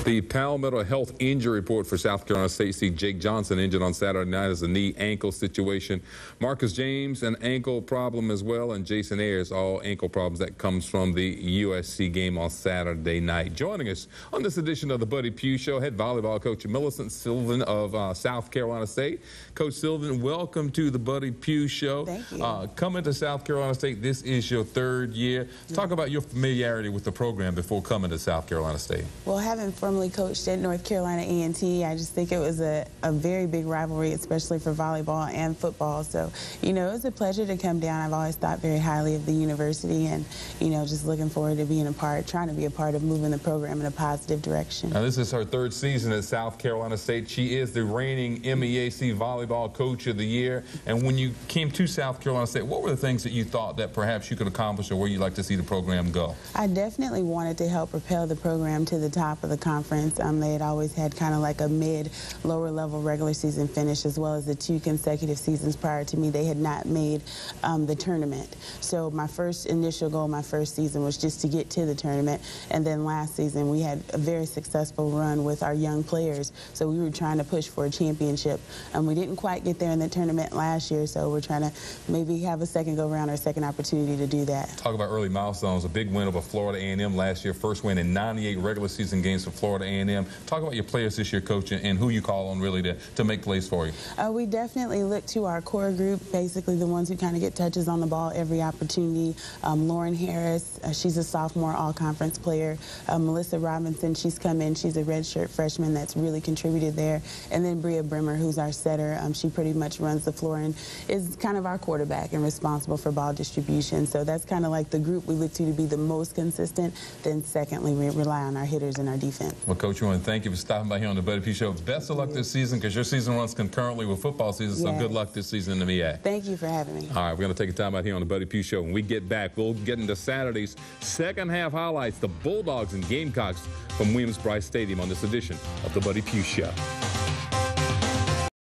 The Palmetto Health Injury Report for South Carolina State. See Jake Johnson injured on Saturday night as a knee-ankle situation. Marcus James, an ankle problem as well, and Jason Ayers, all ankle problems. That comes from the USC game on Saturday night. Joining us on this edition of the Buddy Pough Show, head volleyball coach Millicent Sylvan of South Carolina State. Coach Sylvan, welcome to the Buddy Pough Show. Thank you. Coming to South Carolina State, this is your third year. Talk about your familiarity with the program before coming to South Carolina State. Well, having formerly coached at North Carolina A&T, I just think it was a very big rivalry, especially for volleyball and football. So, you know, it was a pleasure to come down. I've always thought very highly of the university and, you know, just looking forward to being trying to be a part of moving the program in a positive direction. Now, this is her third season at South Carolina State. She is the reigning MEAC Volleyball Coach of the Year. And when you came to South Carolina State, what were the things that you thought that perhaps you could accomplish or where you'd like to see the program go? I definitely wanted to help propel the program to the top of the conference. They had always had kind of like a lower level regular season finish, as well as the 2 consecutive seasons prior to me. They had not made the tournament. So my first initial goal, my first season, was just to get to the tournament. And then last season, we had a very successful run with our young players. So we were trying to push for a championship. We didn't quite get there in the tournament last year, so we're trying to maybe have a second go-around or a second opportunity to do that. Talk about early milestones. A big win over Florida A&M last year. First win in 98 regular season games for Florida A&M. Talk about your players this year, Coach, and who you call on really to make plays for you. We definitely look to our core group, basically the ones who kind of get touches on the ball every opportunity. Lauren Harris, she's a sophomore all-conference player. Melissa Robinson, she's come in. She's a redshirt freshman that's really contributed there. And then Bria Brimmer, who's our setter. She pretty much runs the floor and is kind of our quarterback and responsible for ball distribution. So that's kind of like the group we look to be the most consistent. Then secondly, we rely on our hitters and our defense. Well, Coach, we want to thank you for stopping by here on the Buddy Pough Show. Best of luck this season, because your season runs concurrently with football season, so good luck this season in the MEAC. Thank you for having me. All right, we're going to take a time out here on the Buddy Pough Show. When we get back, we'll get into Saturday's second half highlights, the Bulldogs and Gamecocks from Williams-Brice Stadium on this edition of the Buddy Pough Show.